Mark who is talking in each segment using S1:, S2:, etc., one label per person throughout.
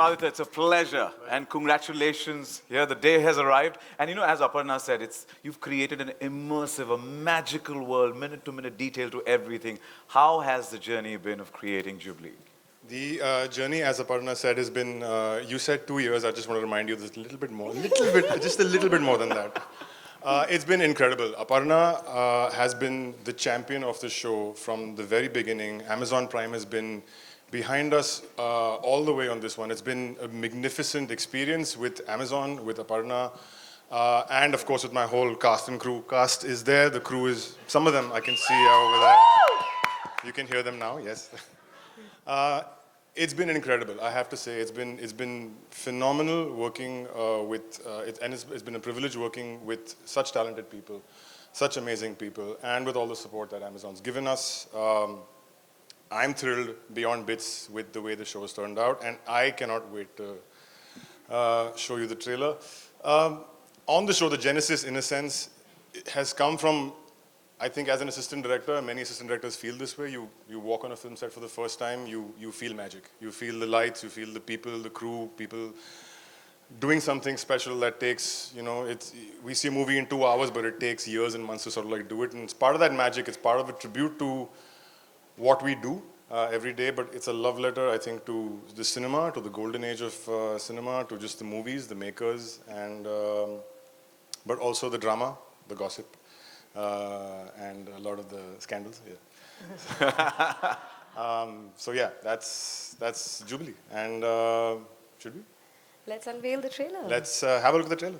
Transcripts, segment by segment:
S1: Aditya, it's a pleasure and congratulations. Here, the day has arrived. And as Aparna said, you've created an immersive, a magical world, minute-to-minute detail to everything. How has the journey been of creating Jubilee?
S2: The journey, as Aparna said, has been, you said 2 years. I just want to remind you there's a little bit more, just a little bit more than that. It's been incredible. Aparna has been the champion of the show from the very beginning. Amazon Prime has been behind us all the way on this one. It's been a magnificent experience with Amazon, with Aparna, and of course with my whole cast and crew. Cast is there, the crew is, some of them I can see over there. You can hear them now, yes. It's been incredible, I have to say. It's been phenomenal working and it's been a privilege working with such talented people, such amazing people, and with all the support that Amazon's given us. I'm thrilled beyond bits with the way the show has turned out, and I cannot wait to show you the trailer. On the show, the genesis, in a sense, has come from, I think as an assistant director, many assistant directors feel this way. You walk on a film set for the first time, you feel magic. You feel the lights, you feel the people, the crew, people doing something special that takes, we see a movie in 2 hours, but it takes years and months to sort of like do it. And it's part of that magic, it's part of a tribute to what we do every day, but it's a love letter, I think, to the cinema, to the golden age of cinema, to just the movies, the makers, and but also the drama, the gossip, and a lot of the scandals. Yeah. So yeah, that's Jubilee. And should we?
S3: Let's unveil the trailer.
S2: Let's have a look at the trailer.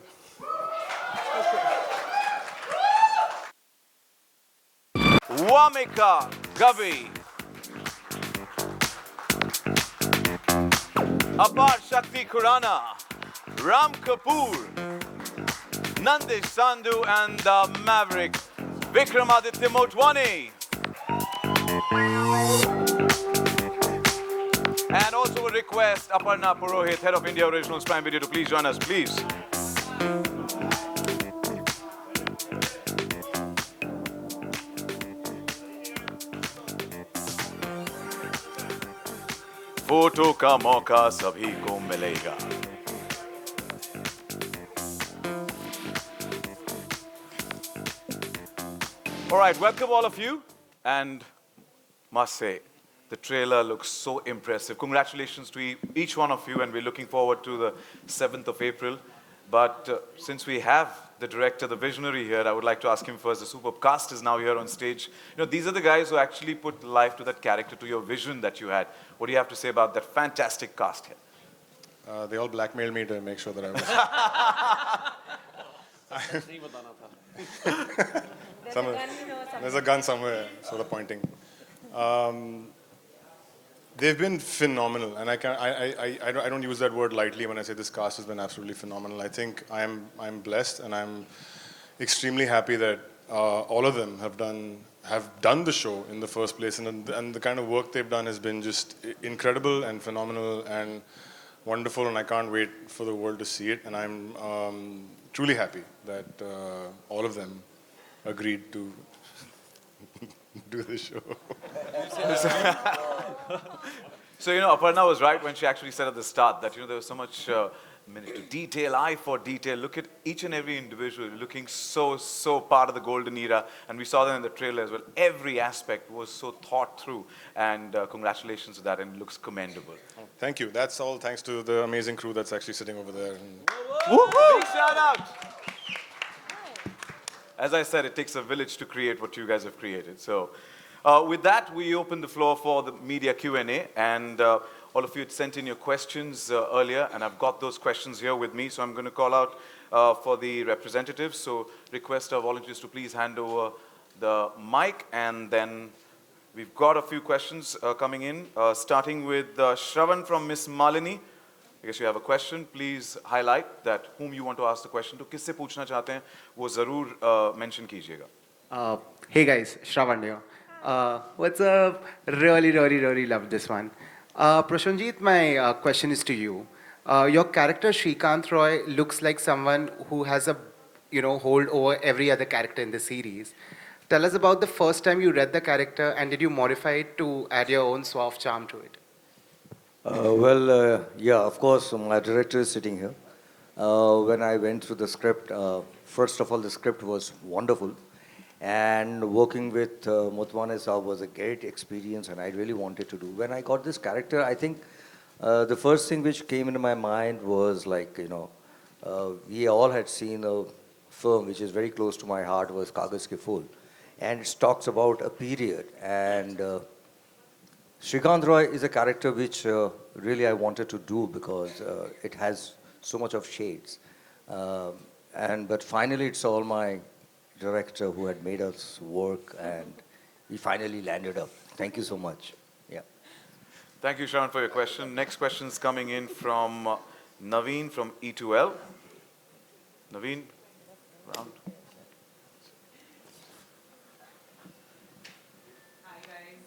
S1: Wamika Gavi, Apar Shakti Khurana, Ram Kapoor, Nandish Sandhu, and the Maverick Vikramaditya Motwani. And also a request, Aparna Purohit, Head of India Originals Prime Video, to please join us, please. Photo का मौका सभी को मिलेगा. All right, welcome all of you, and must say, the trailer looks so impressive. Congratulations to each one of you, and we're looking forward to the 7th of April. But since we have the director, the visionary here, I would like to ask him first. The superb cast is now here on stage. These are the guys who actually put life to that character, to your vision that you had. What do you have to say about that fantastic cast here?
S2: They all blackmailed me to make sure that I was... There's a gun somewhere, sort of pointing. They've been phenomenal, and I don't use that word lightly when I say this cast has been absolutely phenomenal. I think I'm blessed, and I'm extremely happy that all of them have done the show in the first place, and the kind of work they've done has been just incredible and phenomenal and wonderful, and I can't wait for the world to see it. And I'm truly happy that all of them agreed to do the show.
S1: So, Aparna was right when she actually said at the start that, there was so much minute to detail, eye for detail. Look at each and every individual looking so part of the golden era. And we saw that in the trailer as well. Every aspect was so thought through. And congratulations to that, and it looks commendable.
S2: Oh, thank you. That's all thanks to the amazing crew that's actually sitting over there.
S1: Big shout out! As I said, it takes a village to create what you guys have created. So with that, we open the floor for the media Q&A. And all of you had sent in your questions earlier, and I've got those questions here with me. So I'm going to call out for the representatives. So request our volunteers to please hand over the mic. And then we've got a few questions coming in, starting with Shravan from Miss Malini. I guess you have a question. Please highlight that whom you want to ask the question to. किससे पूछना चाहते हैं वो ज़रूर mention कीजिएगा.
S4: Hey guys, Shravan here. What's up? Really love this one. Prashanjit, my question is to you. Your character Shrikant Roy looks like someone who has a hold over every other character in the series. Tell us about the first time you read the character, and did you modify it to add your own suave charm to it?
S5: Yeah, of course, my director is sitting here. When I went through the script, first of all, the script was wonderful. And working with Mutwane Saab was a great experience, and I really wanted to do. When I got this character, I think the first thing which came into my mind was like, we all had seen a film which is very close to my heart was Kagaz Ke Phool. And it talks about a period. And Shrikant Roy is a character which really I wanted to do because it has so much of shades. But finally, it's all my director who had made us work, and we finally landed up. Thank you so much. Yeah.
S1: Thank you, Sharon, for your question. Next question is coming in from Naveen from E2L. Naveen, round.
S6: Hi guys,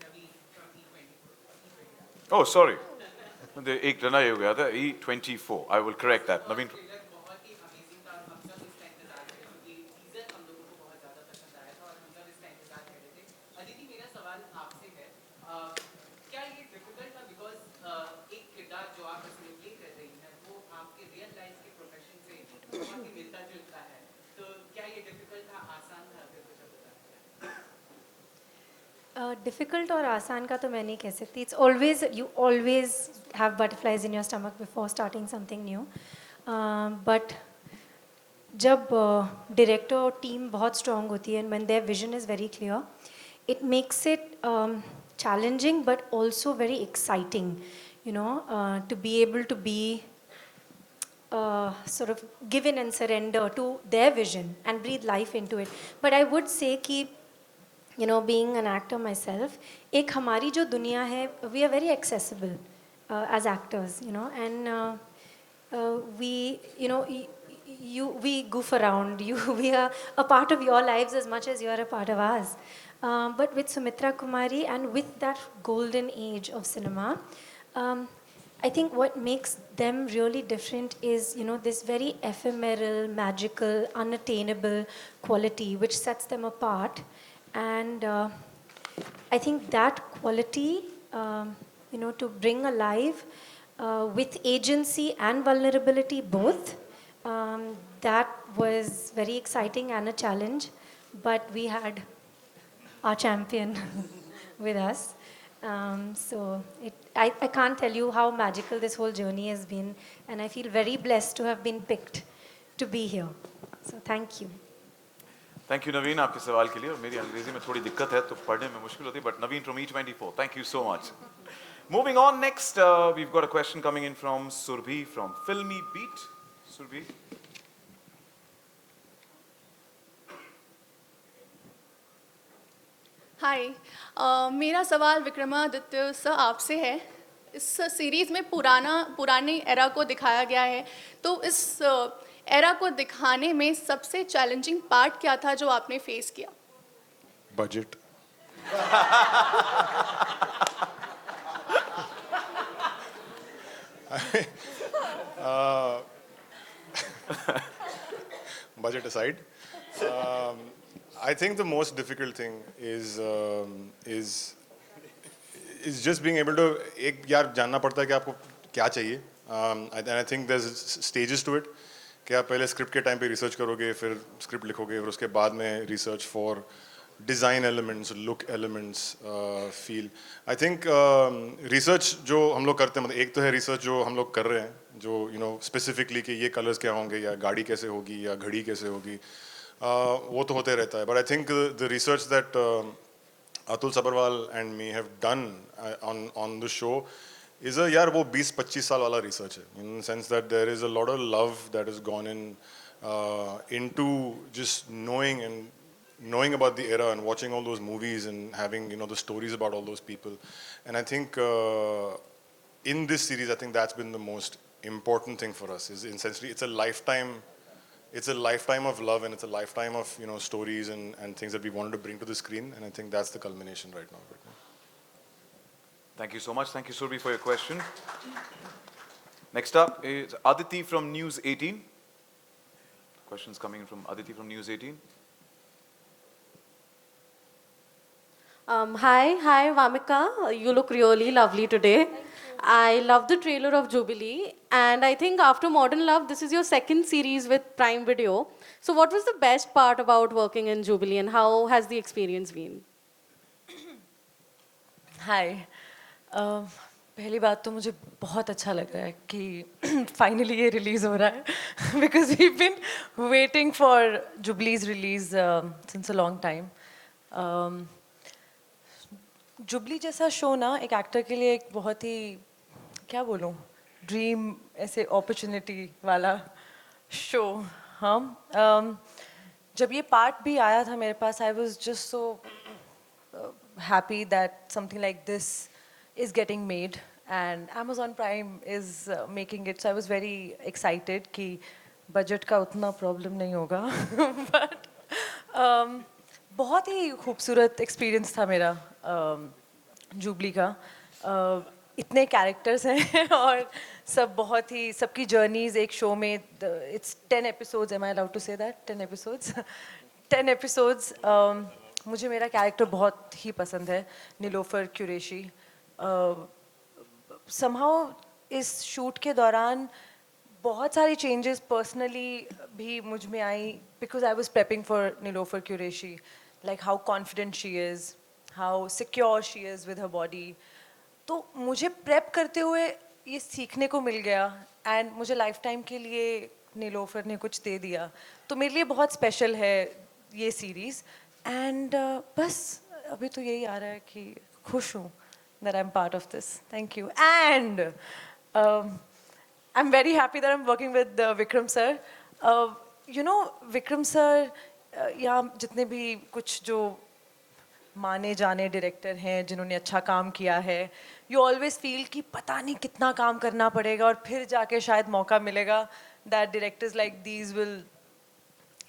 S6: Naveen from E24.
S1: Oh, sorry. The एक रना ही हो गया था E24. I will correct that. Naveen.
S6: Trailer बहुत ही amazing था और हम सब इसका इंतजार कर रहे थे क्योंकि टीजर हम लोगों को बहुत ज़्यादा पसंद आया था और हम सब इसका इंतजार कर रहे थे। अदिति, मेरा सवाल आपसे है, क्या ये डिफिकल्ट था बिकॉज एक किरदार जो आप इसमें प्ले कर रही हैं वो आपके रियल लाइफ के प्रोफेशन से बहुत ही मिलता जुलता है, तो क्या ये डिफिकल्ट था, आसान था, फिर कुछ होता है?
S3: डिफ़िकल्ट और आसान का तो मैं नहीं कह सकती. It's always you always have butterflies in your stomach before starting something new. But जब डायरेक्टर और टीम बहुत स्ट्रॉन्ग होती है and when their vision is very clear, it makes it challenging but also very exciting, to be able to be sort of given and surrender to their vision and breathe life into it. But I would say कि being an actor myself, एक हमारी जो दुनिया है, we are very accessible as actors, and we, we goof around. We are a part of your lives as much as you are a part of ours. But with Sumitra Kumari and with that golden age of cinema, I think what makes them really different is, this very ephemeral, magical, unattainable quality which sets them apart. And I think that quality, to bring alive with agency and vulnerability both, that was very exciting and a challenge. But we had our champion with us. I can't tell you how magical this whole journey has been, and I feel very blessed to have been picked to be here. So thank you.
S1: Thank you, Naveen, आपके सवाल के लिए. और मेरी अंग्रेजी में थोड़ी दिक्कत है तो पढ़ने में मुश्किल होती है. But Naveen from E24, thank you so much. Moving on, next we've got a question coming in from Surbhi from Filmy Beat. Surbhi.
S7: हाय, मेरा सवाल विक्रमादित्य सर आपसे है. इस सीरीज़ में पुराने एरा को दिखाया गया है, तो इस एरा को दिखाने में सबसे चैलेंजिंग पार्ट क्या था जो आपने फेस किया?
S2: Budget. Budget aside, I think the most difficult thing is just being able to एक यार जानना पड़ता है कि आपको क्या चाहिए. And I think there's stages to it. कि आप पहले स्क्रिप्ट के टाइम पे रिसर्च करोगे, फिर स्क्रिप्ट लिखोगे, फिर उसके बाद में research for design elements, look elements, feel. I think research जो हम लोग करते हैं, मतलब एक तो है रिसर्च जो हम लोग कर रहे हैं, जो स्पेसिफिकली कि ये कलर्स क्या होंगे, या गाड़ी कैसे होगी, या घड़ी कैसे होगी, वो तो होते रहता है. But I think the research that Atul Sabharwal and me have done on the show is a यार वो 20-25 साल वाला research है, in the sense that there is a lot of love that has gone into just knowing about the era and watching all those movies and having the stories about all those people. And I think in this series, I think that's been the most important thing for us. Is essentially it's a lifetime of love, and it's a lifetime of stories and things that we wanted to bring to the screen. And I think that's the culmination right now.
S1: Thank you so much. Thank you, Surbhi, for your question. Next up is Aditi from News 18. Questions coming in from Aditi from News 18.
S8: Hi, Vamika. You look really lovely today. I love the trailer of Jubilee, and I think after Modern Love, this is your second series with Prime Video. So, what was the best part about working in Jubilee, and how has the experience been?
S9: हाय पहली बात तो मुझे बहुत अच्छा लग रहा है कि फाइनली ये रिलीज़ हो रहा है because we been waiting for Jubilee's release since a long time Jubilee जैसा शो ना एक एक्टर के लिए एक बहुत ही क्या बोलूँ ड्रीम ऐसे अपॉर्चुनिटी वाला शो हाँ जब ये पार्ट भी आया था मेरे पास I was just so happy that something like this is getting made and Amazon Prime is making it. So I was very excited कि budget का उतना problem नहीं होगा but बहुत ही खूबसूरत experience था मेरा जुबली का इतने characters हैं और सब बहुत ही सबकी journeys एक show में it's 10 episodes. Am I allowed to say that 10 episodes 10 episodes मुझे मेरा कैरेक्टर बहुत ही पसंद है नीलोफर कुरैशी समहाउ इस शूट के दौरान बहुत सारी चेंजेस पर्सनली भी मुझ में आई because I was prepping for Nilofer Qureshi like how confident she is how secure she is with her body तो मुझे प्रेप करते हुए ये सीखने को मिल गया एंड मुझे लाइफ टाइम के लिए नीलोफर ने कुछ दे दिया तो मेरे लिए बहुत स्पेशल है ये सीरीज़ एंड बस अभी तो यही आ रहा है कि खुश हूँ that I'm part of this. Thank you. And I'm very happy that I'm working with Vikram sir. You know, Vikram sir, यहाँ जितने भी कुछ जो माने जाने डायरेक्टर हैं जिन्होंने अच्छा काम किया है यू ऑलवेज फील कि पता नहीं कितना काम करना पड़ेगा और फिर जाके शायद मौका मिलेगा that directors like these will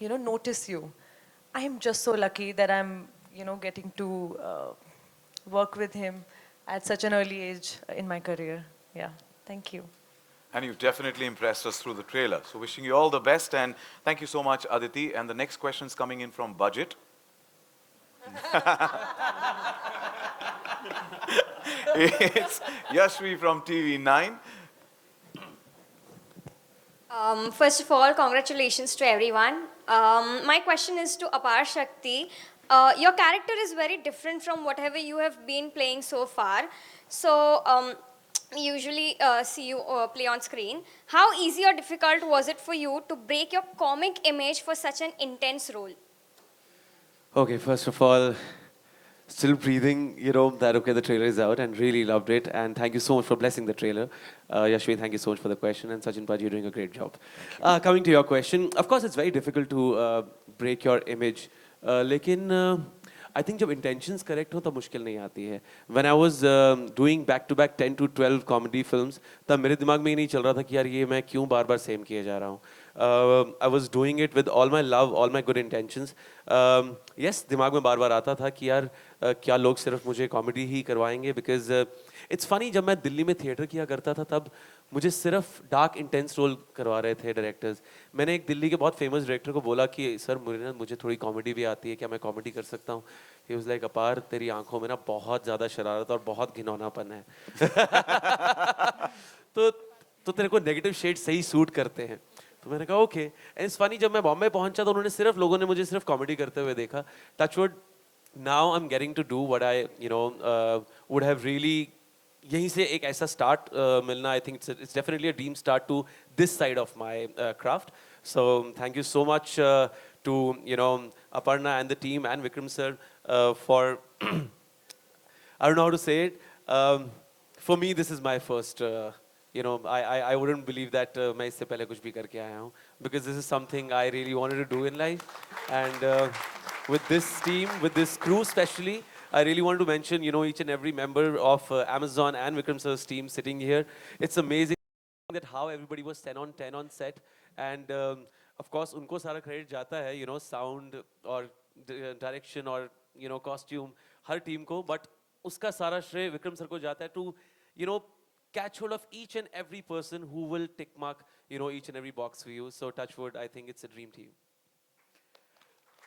S9: you know notice you I am just so lucky that I'm, you know, getting to work with him at such an early age in my career. Yeah, thank you.
S1: And you've definitely impressed us through the trailer. So wishing you all the best and thank you so much, Aditi. And the next question is coming in from Budget. It's Yashvi from TV9.
S10: First of all, congratulations to everyone. My question is to Apar Shakti. Your character is very different from whatever you have been playing so far. So, we usually see you play on screen. How easy or difficult was it for you to break your comic image for such an intense role?
S11: Okay, first of all, still breathing, you know, that okay, the trailer is out and really loved it. And thank you so much for blessing the trailer. Yashvi, thank you so much for the question. And Sachin Paji, you're doing a great job. Coming to your question, of course, it's very difficult to break your image. लेकिन I think जब intentions correct हो तब मुश्किल नहीं आती है. When I was doing back-to-back 10 to 12 comedy films, तब मेरे दिमाग में ही नहीं चल रहा था कि यार ये मैं क्यों बार-बार same किए जा रहा हूँ. I was doing it with all my love, all my good intentions. Yes, दिमाग में बार-बार आता था कि यार क्या लोग सिर्फ मुझे comedy ही करवाएंगे because it's funny जब मैं दिल्ली में theatre किया करता था तब मुझे सिर्फ डार्क इंटेंस रोल करवा रहे थे डायरेक्टर्स मैंने एक दिल्ली के बहुत फेमस डायरेक्टर को बोला कि सर मुझे थोड़ी कॉमेडी भी आती है क्या मैं कॉमेडी कर सकता हूँ ही वाज लाइक अपार तेरी आंखों में ना बहुत ज़्यादा शरारत और बहुत घिनौनापन है तो तेरे को नेगेटिव शेड सही सूट करते हैं तो मैंने कहा ओके एंड इट्स फनी जब मैं बॉम्बे पहुंचा तो उन्होंने सिर्फ लोगों ने मुझे सिर्फ कॉमेडी करते हुए देखा touchwood now I am getting to do what I you know would have really यहीं से एक ऐसा स्टार्ट मिलना I think it's definitely a dream start to this side of my craft so thank you so much to you know Aparna and the team and Vikram sir for I don't know how to say it for me this is my first you know I wouldn't believe that मैं इससे पहले कुछ भी करके आया हूँ because this is something I really wanted to do in life and with this team with this crew especially I really wanted to mention, you know, each and every member of Amazon and Vikram sir's team sitting here. It's amazing that how everybody was 10 on 10 on set. And of course, unko sara credit jata hai, you know, sound or direction or, you know, costume, har team ko. But uska sara shray Vikram sir ko jata hai to, you know, catch hold of each and every person who will tick mark, you know, each and every box for you. So touch wood, I think it's a dream team.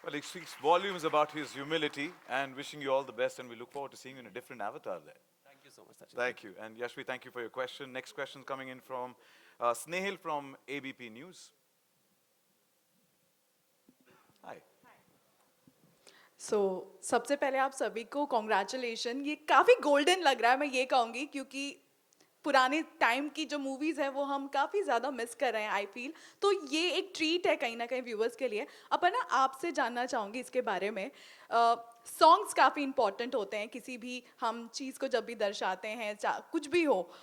S1: Well, it speaks volumes about his humility and wishing you all the best and we look forward to seeing you in a different avatar there.
S11: Thank you so so much, Sachin.
S1: Thank you. And Yashvi, thank you for your question. Next question coming in from Snehil from ABP News. Hi.
S12: सो सबसे पहले आप सभी को congratulation. ये काफ़ी golden लग रहा है, मैं ये कहूँगी, क्योंकि पुराने टाइम की जो मूवीज़ है वो हम काफ़ी ज़्यादा मिस कर रहे हैं, आई फील. तो ये एक ट्रीट है कहीं ना कहीं व्यूअर्स के लिए. अपर्णा, आपसे जानना चाहूँगी इसके बारे में. सॉन्ग्स काफ़ी इंपॉर्टेंट होते हैं किसी भी हम चीज़ को जब भी दर्शाते हैं, कुछ भी हो.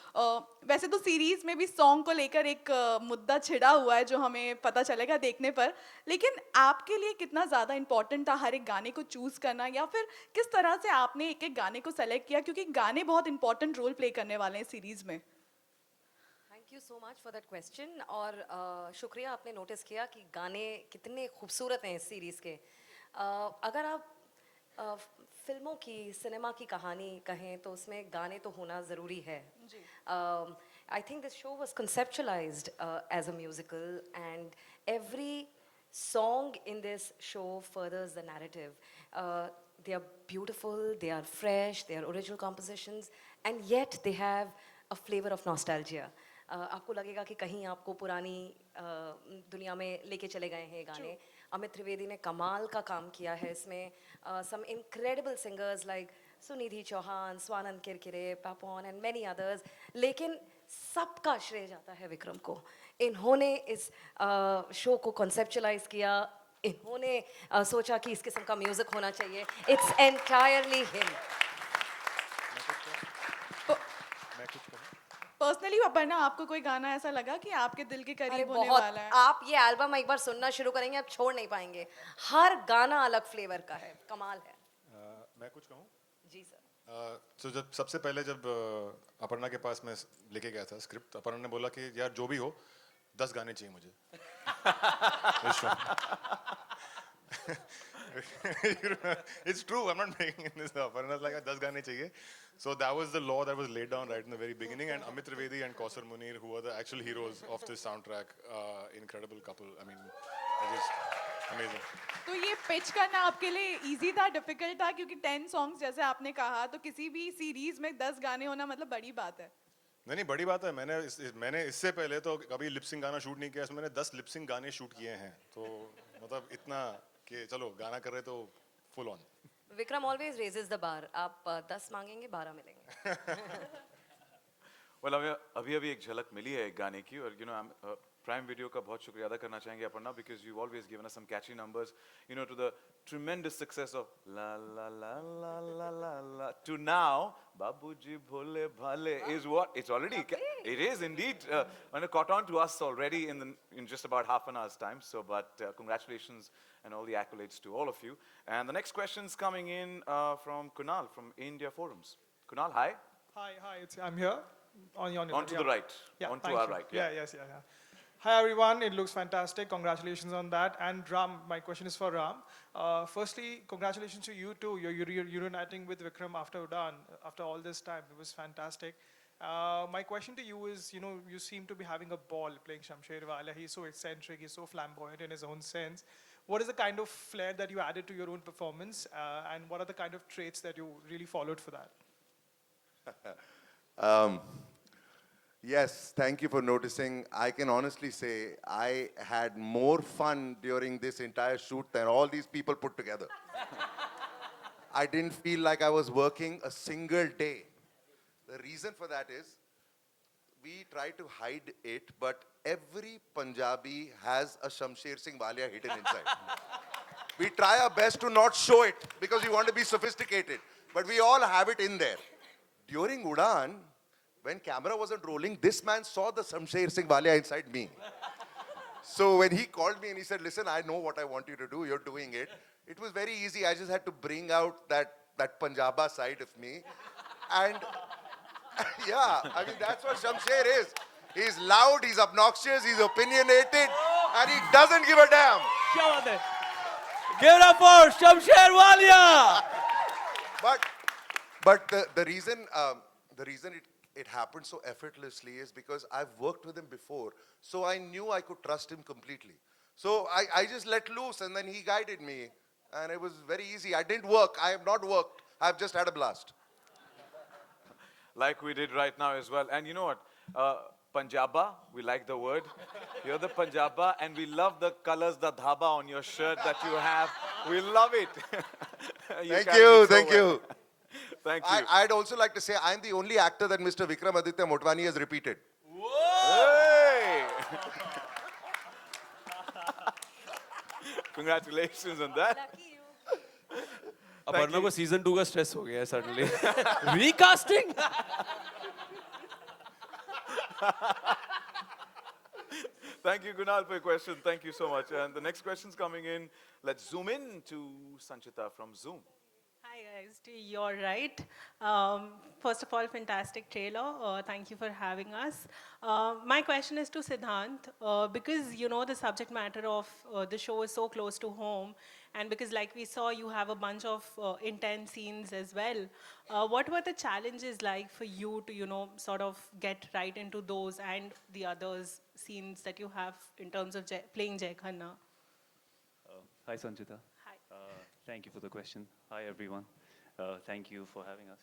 S12: वैसे तो सीरीज़ में भी सॉन्ग को लेकर एक मुद्दा छिड़ा हुआ है जो हमें पता चलेगा देखने पर. लेकिन आपके लिए कितना ज़्यादा इंपॉर्टेंट था हर एक गाने को चूज़ करना, या फिर किस तरह से आपने एक एक गाने को सेलेक्ट किया, क्योंकि गाने बहुत इंपॉर्टेंट रोल प्ले करने वाले हैं सीरीज़ में.
S13: Thank you so much for that question. और शुक्रिया आपने नोटिस किया कि गाने कितने खूबसूरत हैं इस सीरीज़ के. अगर आप फिल्मों की, सिनेमा की कहानी कहें तो उसमें गाने तो होना ज़रूरी है. I think this show was conceptualised as a musical and every song in this show furthers the narrative. They are beautiful, they are fresh, they are original compositions, and yet they have a flavor of nostalgia. आपको लगेगा कि कहीं आपको पुरानी दुनिया में लेके चले गए हैं ये गाने. अमित त्रिवेदी ने कमाल का काम किया है इसमें. Some incredible singers like Sunidhi Chauhan, Swanand Kirkire, Papon and many others. लेकिन सबका श्रेय जाता है विक्रम को. इन्होंने इस शो को कॉन्सेप्चुलाइज किया, इन्होंने सोचा कि इस किस्म का म्यूजिक होना चाहिए. It's entirely him.
S12: Personally Aparna, आपको कोई गाना ऐसा लगा कि आपके दिल के करीब होने
S13: बहुत.
S12: वाला है?
S13: आप ये एल्बम एक बार सुनना शुरू करेंगे, आप छोड़ नहीं पाएंगे. हर गाना अलग फ्लेवर का है, कमाल है.
S2: मैं कुछ कहूँ?
S13: जी सर.
S2: तो जब सबसे पहले जब अपर्णा के पास मैं लेके गया था स्क्रिप्ट, अपर्णा ने बोला कि यार जो भी हो 10 गाने चाहिए मुझे. It's true, I'm not making this up. Aparna's like 10 गाने चाहिए. So that was the law that was laid down right in the very beginning, and Amit Trivedi and Kausar Munir, who are the actual heroes of this soundtrack, incredible couple. I mean, just amazing.
S12: तो ये pitch करना आपके लिए easy था, difficult था? क्योंकि 10 songs जैसे आपने कहा, तो किसी भी सीरीज में 10 गाने होना मतलब बड़ी बात है.
S2: नहीं, बड़ी बात है. मैंने इससे पहले तो कभी लिपसिंग गाना शूट नहीं किया. इसमें मैंने 10 लिपसिंग गाने शूट किए हैं. तो मतलब इतना कि चलो गाना कर रहे तो full on.
S13: Vikram always raises the bar. आप 10 मांगेंगे 12 मिलेंगे.
S1: Well, अभी एक झलक मिली है एक गाने की, और प्राइम वीडियो का बहुत शुक्रिया अदा करना चाहेंगे Aparna, because you've always given us some catchy numbers, to the tremendous success of la la la la la la la to now Babuji Bhole Bhale is what it's already. It is indeed caught on to us already in just about half an hour's time. So, but congratulations and all the accolades to all of you. And the next question is coming in from Kunal from India Forums. Kunal, hi.
S14: Hi, I'm here.
S1: On to the right.
S14: Yeah,
S1: on to
S14: thank
S1: our
S14: you.
S1: right.
S14: Yeah. Hi everyone, it looks fantastic. Congratulations on that. And Ram, my question is for Ram. Firstly, congratulations to you too. You're reuniting with Vikram after Udan, after all this time. It was fantastic. My question to you is, you seem to be having a ball playing Shamsher Wala. He's so eccentric, he's so flamboyant in his own sense. What is the kind of flair that you added to your own performance? And what are the kind of traits that you really followed for that?
S15: Yes, thank you for noticing. I can honestly say I had more fun during this entire shoot than all these people put together. I didn't feel like I was working a single day. The reason for that is we try to hide it, but every Punjabi has a Shamsher Singh Walia hidden inside. We try our best to not show it because we want to be sophisticated, but we all have it in there. During Udan, when camera wasn't rolling, this man saw the Shamsher Singh Walia inside me. So when he called me and he said, listen, I know what I want you to do, you're doing it. It was very easy. I just had to bring out that Punjaba side of me. And yeah, I mean, that's what Shamsher is. He's loud, he's obnoxious, he's opinionated, and he doesn't give a damn.
S11: Give it up for Shamsher Walia!
S15: But the reason it happened so effortlessly is because I've worked with him before, so I knew I could trust him completely. So I just let loose and then he guided me, and it was very easy. I didn't work. I have not worked. I've just had a blast.
S1: like we did right now as well. And you know what? Punjaba, we like the word. You're the Punjaba, and we love the colors, the dhaba on your shirt that you have. We love it.
S15: Thank
S1: carry
S15: you,
S1: it so
S15: thank
S1: well.
S15: you.
S1: Thank you.
S15: I'd also like to say I'm the only actor that Mr. Vikram Aditya Motwani has repeated.
S1: Hey! Congratulations on that.
S11: Aparna को season 2 का stress हो गया है suddenly रीकास्टिंग
S1: Thank you, Kunal, for your question. Thank you so much. And the next question's coming in. Let's zoom in to Sanchita from Zoom.
S16: Hi guys, to your right. First of all, fantastic trailer. Thank you for having us. My question is to Siddhant, because you know the subject matter of the show is so close to home, and because like we saw, you have a bunch of intense scenes as well. What were the challenges like for you to, you know, sort of get right into those and the others scenes that you have in terms of playing Jai Khanna?
S17: Hi, Sanchita.
S16: Hi.
S17: Thank you for the question. Hi, everyone. Thank you for having us.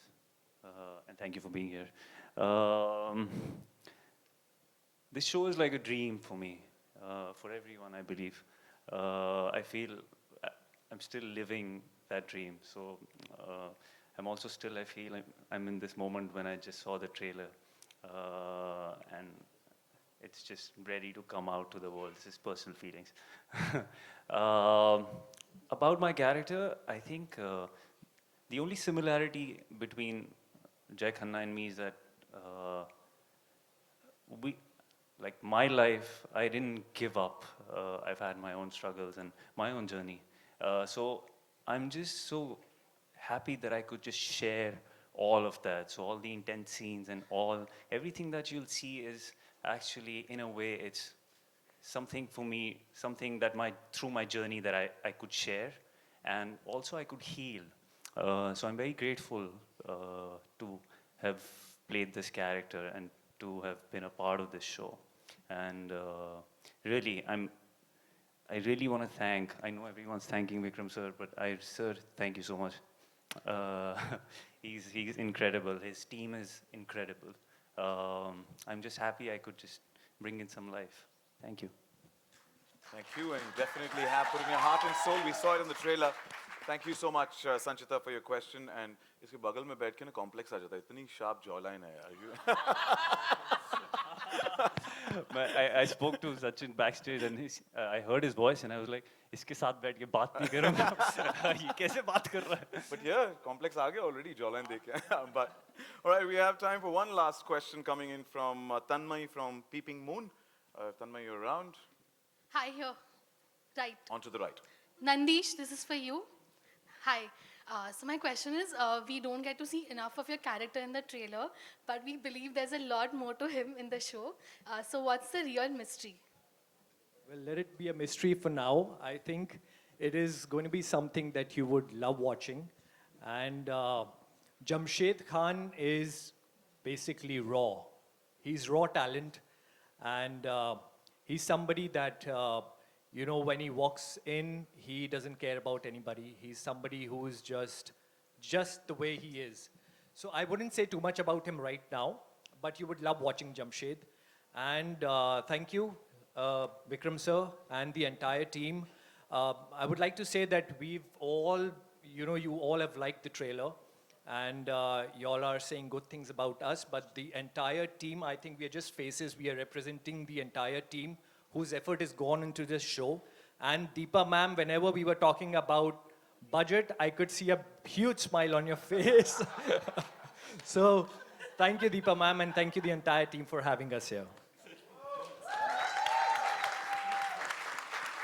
S17: And thank you for being here. This show is like a dream for me, for everyone, I believe. I feel I'm still living that dream. So I'm also still, I feel I'm in this moment when I just saw the trailer. And it's just ready to come out to the world. This is personal feelings. About my character, I think the only similarity between Jai Khanna and me is that like my life, I didn't give up. I've had my own struggles and my own journey. So I'm just so happy that I could just share all of that. So all the intense scenes and everything that you'll see is actually, in a way, it's something for me, something that through my journey that I could share, and also I could heal. So I'm very grateful to have played this character and to have been a part of this show. And really, I really want to thank, I know everyone's thanking Vikram sir, but sir, thank you so much. He's incredible. His team is incredible. I'm just happy I could just bring in some life. Thank you.
S1: Thank you, and definitely have put in your heart and soul. We saw it in the trailer. Thank you so much, Sanchita, for your question. And इसके बगल में बैठ के ना complex आ जाता है. इतनी sharp jawline है यार.
S17: I spoke to Sachin backstage and I heard his voice and I was like, इसके साथ बैठ के बात नहीं करूँगा. ये कैसे बात कर रहा है?
S1: But yeah, complex आ गया already jawline देख के. But all right, we have time for one last question coming in from Tanmay from Peeping Moon. Tanmay, you're around.
S18: Hi, here. Right.
S1: On to the right.
S18: Nandish, this is for you. Hi. So my question is, we don't get to see enough of your character in the trailer, but we believe there's a lot more to him in the show. So what's the real mystery?
S19: Well, let it be a mystery for now. I think it is going to be something that you would love watching. And Jamshed Khan is basically raw. He's raw talent. And he's somebody that, you know, when he walks in, he doesn't care about anybody. He's somebody who is just the way he is. So I wouldn't say too much about him right now, but you would love watching Jamshed. And thank you, Vikram sir, and the entire team. I would like to say that we've all, you know, you all have liked the trailer. And y'all are saying good things about us, but the entire team, I think we are just faces. We are representing the entire team whose effort has gone into this show. And Deepa ma'am, whenever we were talking about budget, I could see a huge smile on your face. So thank you, Deepa ma'am, and thank you the entire team for having us here.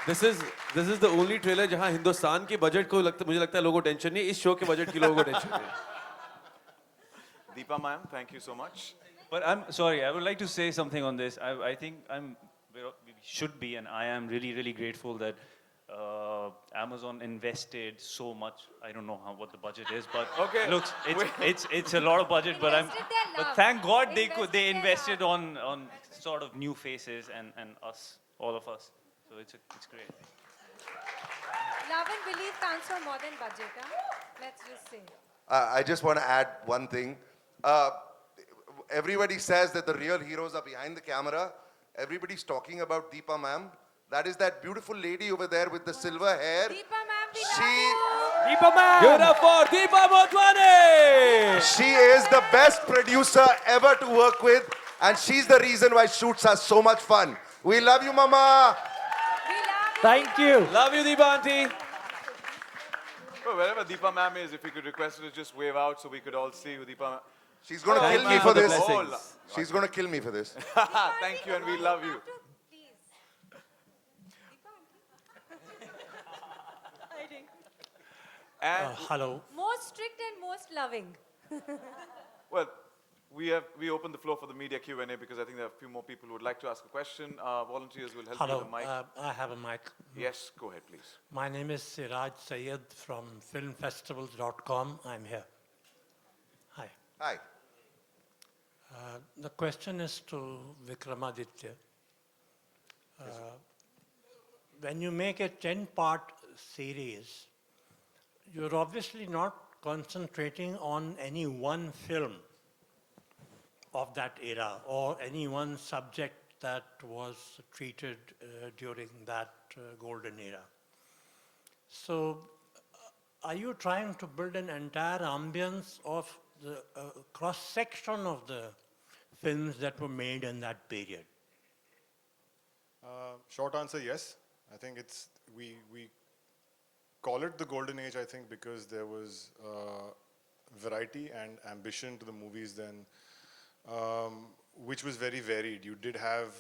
S11: This is the only trailer जहाँ हिंदुस्तान के budget को मुझे लगता है लोगों को tension नहीं है. इस शो के बजट की लोगों को टेंशन है.
S1: Deepa ma'am, thank you so much.
S17: But I'm sorry, I would like to say something on this. I think we should be, and I am really, really grateful that Amazon invested so much. I don't know what the budget is, but
S1: okay.
S17: Look, it's a lot of budget. But thank God they invested on sort of new faces and us, all of us. So it's great.
S3: Love and belief comes from more than budget, huh? Let's just say.
S15: I just want to add one thing. everybody says that the real heroes are behind the camera. Everybody's talking about Deepa ma'am. That is that beautiful lady over there with the silver hair.
S3: Deepa ma'am, we
S11: Deepa ma'am! Beautiful! Deepa Motwane!
S15: She is the best producer ever to work with, and she's the reason why shoots are so much fun. We love you, Mama.
S11: Thank you. Love you, Deepa auntie.
S1: Well, wherever Deepa ma'am is, if we could request her to just wave out so we could all see who Deepa ma'am.
S15: She's going to
S1: Hello,
S15: kill me
S1: ma'am.
S15: for this.
S1: Oh,
S15: She's going to kill me for this.
S1: Thank you, and we love you. And
S20: hello.
S3: Most strict and most loving.
S1: well, we open the floor for the media Q&A because I think there are a few more people who would like to ask a question. Volunteers will help you
S20: Hello.
S1: with the mic.
S20: I have a mic.
S1: Yes, go ahead, please.
S20: My name is Siraj Sayed from filmfestivals.com. I'm here. Hi.
S15: Hi.
S20: The question is to Vikramaditya. When you make a 10-part series, you're obviously not concentrating on any one film of that era or any one subject that was treated during that golden era. So are you trying to build an entire ambience of the cross-section of the films that were made in that period?
S2: Short answer, yes. I think it's, we call it the golden age, I think, because there was variety and ambition to the movies then, which was very varied. You did have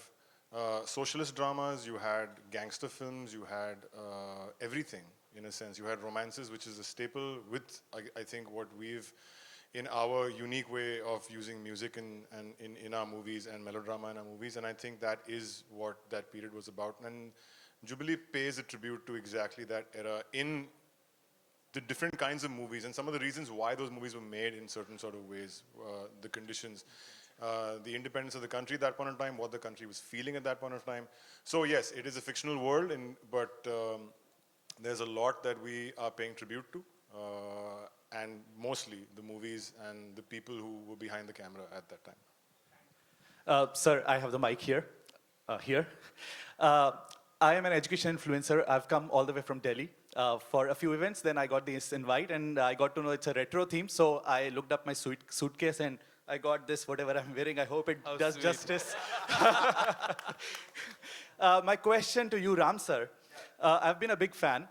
S2: socialist dramas, you had gangster films, you had everything, in a sense. You had romances, which is a staple with, I think, what we've, in our unique way of using music in our movies and melodrama in our movies, and I think that is what that period was about. And Jubilee pays a tribute to exactly that era in the different kinds of movies and some of the reasons why those movies were made in certain sort of ways, the conditions, the independence of the country at that point in time, what the country was feeling at that point of time. So yes, it is a fictional world, but there's a lot that we are paying tribute to, and mostly the movies and the people who were behind the camera at that time.
S21: Sir, I have the mic here. I am an education influencer. I've come all the way from Delhi for a few events. Then I got this invite and I got to know it's a retro theme. So I looked up my suitcase and I got this, whatever I'm wearing. I hope it does justice. My question to you, Ram sir. I've been a big fan.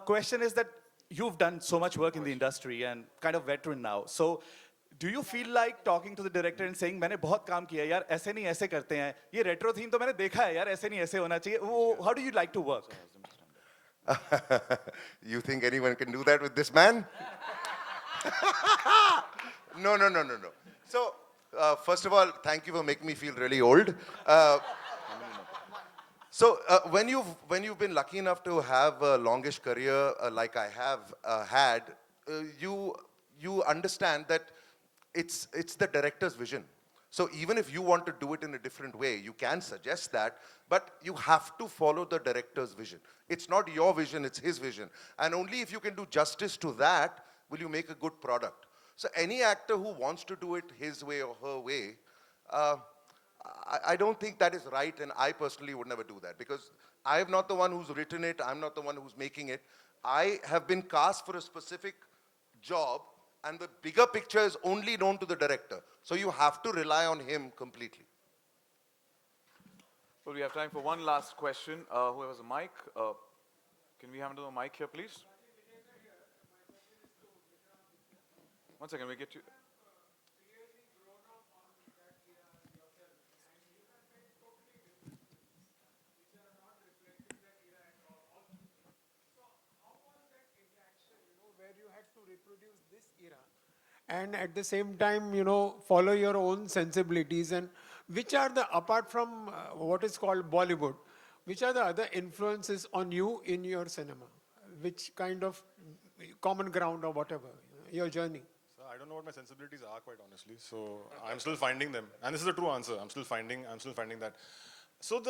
S21: Question is that you've done so much work in the industry and kind of veteran now. So do you feel like talking to the director and saying, मैंने बहुत काम किया यार, ऐसे नहीं ऐसे करते हैं. ये retro theme तो मैंने देखा है यार, ऐसे नहीं ऐसे होना चाहिए. How do you like to work?
S15: You think anyone can do that with this man? No. So, first of all, thank you for making me feel really old. So, when you've been lucky enough to have a longish career like I have had, you understand that it's the director's vision. So even if you want to do it in a different way, you can suggest that, but you have to follow the director's vision. It's not your vision, it's his vision. And only if you can do justice to that, will you make a good product. So any actor who wants to do it his way or her way, I don't think that is right, and I personally would never do that, because I'm not the one who's written it, I'm not the one who's making it. I have been cast for a specific job, and the bigger picture is only known to the director. So you have to rely on him completely.
S1: Well, we have time for one last question. Who has a mic? Can we have another mic here, please? 1 second, we get you.
S22: Reproduce this era and at the same time, follow your own sensibilities, and which are the, apart from what is called Bollywood, which are the other influences on you in your cinema? Which kind of common ground or whatever, your journey?
S2: So I don't know what my sensibilities are, quite honestly. So I'm still finding them. And this is a true answer. I'm still finding that. So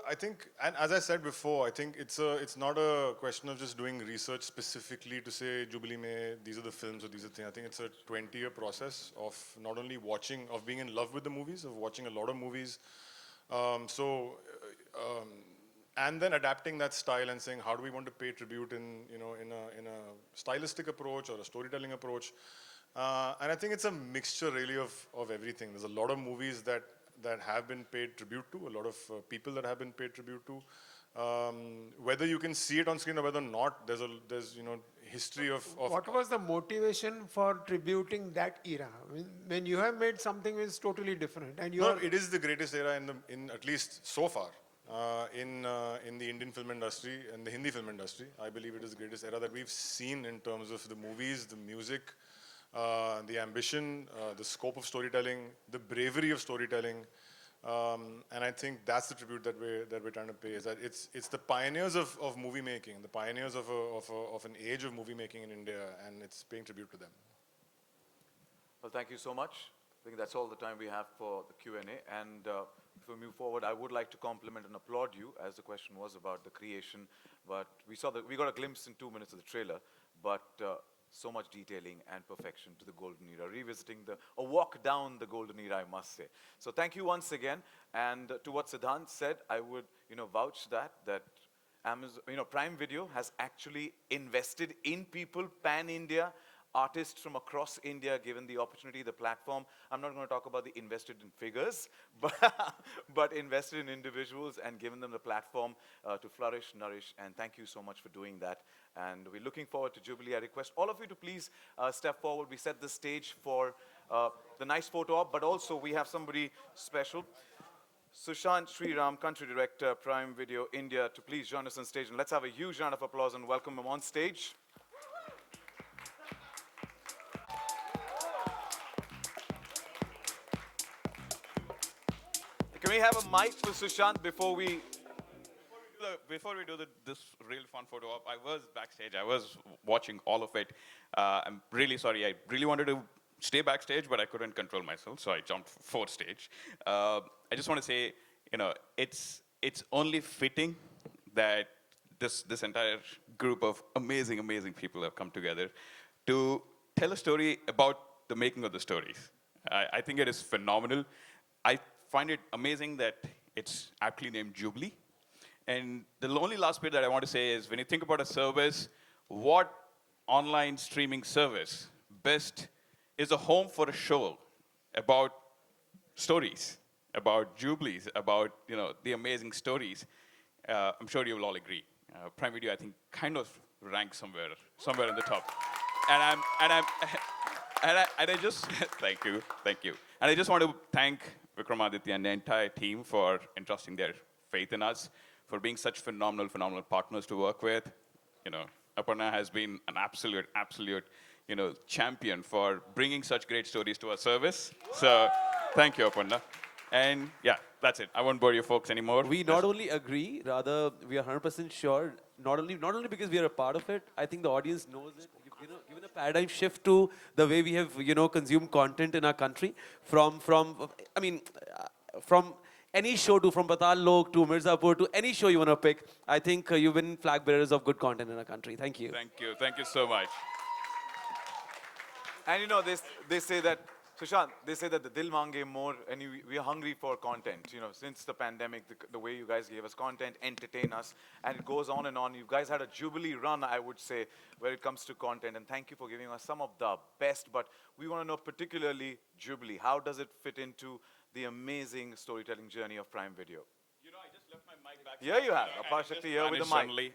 S2: I think, and as I said before, I think it's not a question of just doing research specifically to say Jubilee mein these are the films or these are things. I think it's a 20-year process of not only watching, of being in love with the movies, of watching a lot of movies. And then adapting that style and saying how do we want to pay tribute in a stylistic approach or a storytelling approach. And I think it's a mixture really of everything. There's a lot of movies that have been paid tribute to, a lot of people that have been paid tribute to. Whether you can see it on screen or whether not, there's history of
S22: What was the motivation for tributing that era? When you have made something which is totally different, and you
S2: No,
S22: are
S2: it is the greatest era in at least so far in the Indian film industry and the Hindi film industry. I believe it is the greatest era that we've seen in terms of the movies, the music, the ambition, the scope of storytelling, the bravery of storytelling. And I think that's the tribute that we're trying to pay. Is that it's the pioneers of movie making, the pioneers of an age of movie making in India, and it's paying tribute to them.
S1: Well, thank you so much. I think that's all the time we have for the Q&A. And before we move forward, I would like to compliment and applaud you, as the question was about the creation. But we got a glimpse in 2 minutes of the trailer, but so much detailing and perfection to the golden era, revisiting a walk down the golden era, I must say. So thank you once again. And to what Siddhant said, I would vouch that Amazon, Prime Video has actually invested in people pan-India, artists from across India, given the opportunity, the platform. I'm not going to talk about the invested in figures, but invested in individuals and given them the platform to flourish, nourish, and thank you so much for doing that. And we're looking forward to Jubilee. I request all of you to please step forward. We set the stage for the nice photo op, but also we have somebody special. Sushant Sriram, Country Director, Prime Video India, to please join us on stage. And let's have a huge round of applause and welcome him on stage. Can we have a mic for Sushant before we...
S4: Before we do this real fun photo op, I was backstage. I was watching all of it. I'm really sorry. I really wanted to stay backstage, but I couldn't control myself, so I jumped for stage. I just want to say, it's only fitting that this entire group of amazing people have come together to tell a story about the making of the stories. I think it is phenomenal. I find it amazing that it's aptly named Jubilee. And the only last bit that I want to say is when you think about a service, what online streaming service best is a home for a show about stories, about Jubilees, about the amazing stories. I'm sure you will all agree. Prime Video, I think, kind of ranks somewhere in the top. And I just thank you. And I just want to thank Vikramaditya and the entire team for entrusting their faith in us, for being such phenomenal partners to work with. Aparna has been an absolute, champion for bringing such great stories to our service. So, thank you, Aparna. And yeah, that's it. I won't bore you folks anymore.
S11: We not only agree, rather we are 100% sure. Not only because we are a part of it. I think the audience knows it. Given a paradigm shift to the way we have consumed content in our country, from any show from Patal Lok to Mirzapur to any show you want to pick, I think you've been flag bearers of good content in our country. Thank you.
S4: Thank you so much.
S1: And they say that, Sushant, they say that the dil mange more, and we are hungry for content. Since the pandemic, the way you guys gave us content, entertain us, and it goes on and on. You guys had a Jubilee run, I would say, where it comes to content, and thank you for giving us some of the best. But we want to know particularly Jubilee. How does it fit into the amazing storytelling journey of Prime Video?
S4: I just left my mic back.
S1: Here you have Apar Shakti here with the mic.
S4: Suddenly.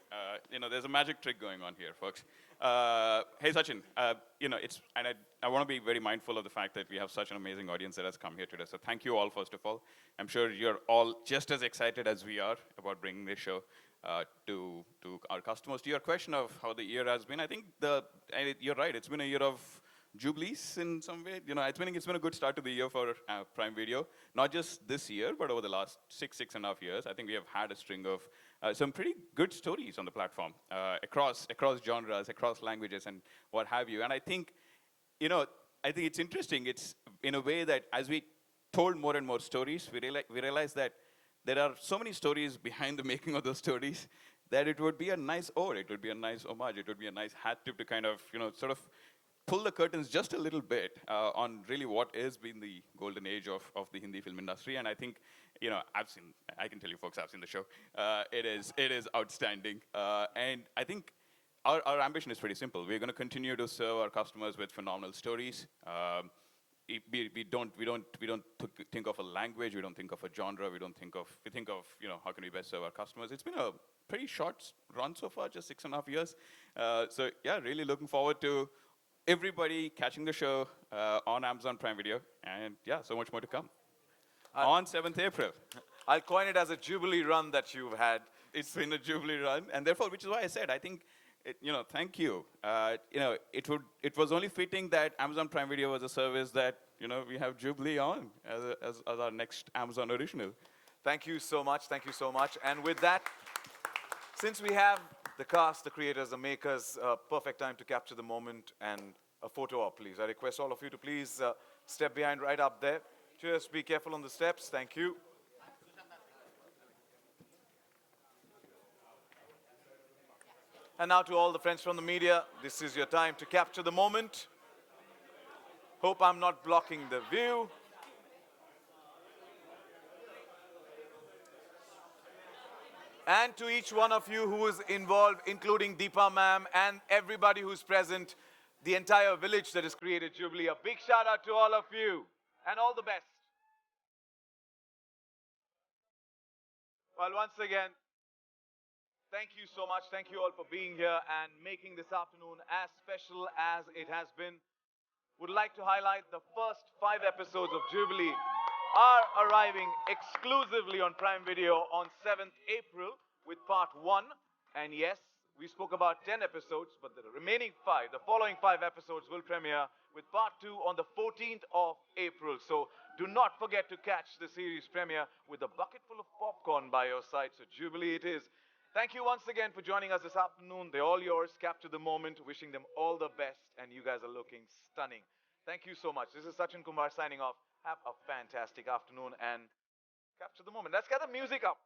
S4: There's a magic trick going on here, folks. Hey, Sachin, I want to be very mindful of the fact that we have such an amazing audience that has come here today. So thank you all, first of all. I'm sure you're all just as excited as we are about bringing this show to our customers. To your question of how the year has been, I think you're right. It's been a year of Jubilees in some way. I think it's been a good start to the year for Prime Video. Not just this year, but over the last 6.5 years. I think we have had a string of some pretty good stories on the platform across genres, across languages, and what have you. And I think, it's interesting. It's in a way that as we told more and more stories, we realized that there are so many stories behind the making of those stories that it would be a nice ode, it would be a nice homage, it would be a nice hat tip to kind of, sort of pull the curtains just a little bit on really what has been the golden age of the Hindi film industry. And I think, I can tell you folks, I've seen the show. It is outstanding. And I think our ambition is pretty simple. We're going to continue to serve our customers with phenomenal stories. We don't think of a language, we don't think of a genre, we think of, how can we best serve our customers. It's been a pretty short run so far, just 6.5 years. So yeah, really looking forward to everybody catching the show on Amazon Prime Video. And yeah, so much more to come. On 7th April.
S1: I'll coin it as a Jubilee run that you've had.
S4: It's been a Jubilee run, and therefore, which is why I said, I think, thank you. It was only fitting that Amazon Prime Video was a service that, we have Jubilee on as our next Amazon original.
S1: Thank you so much. Thank you so much. And with that, since we have the cast, the creators, the makers, perfect time to capture the moment and a photo op, please. I request all of you to please step behind right up there. Just be careful on the steps. Thank you. And now to all the friends from the media, this is your time to capture the moment. Hope I'm not blocking the view. And to each one of you who is involved, including Deepa ma'am and everybody who's present, the entire village that has created Jubilee, a big shout out to all of you and all the best. Well, once again, thank you so much. Thank you all for being here and making this afternoon as special as it has been. Would like to highlight the first 5 episodes of Jubilee are arriving exclusively on Prime Video on 7th April with part 1. And yes, we spoke about 10 episodes, but the remaining 5, the following 5 episodes will premiere with part 2 on the 14th of April. So do not forget to catch the series premiere with a bucket full of popcorn by your side. So Jubilee it is. Thank you once again for joining us this afternoon. They're all yours. Capture the moment. Wishing them all the best. And you guys are looking stunning. Thank you so much. This is Sachin Kumar signing off. Have a fantastic afternoon and capture the moment. Let's get the music up.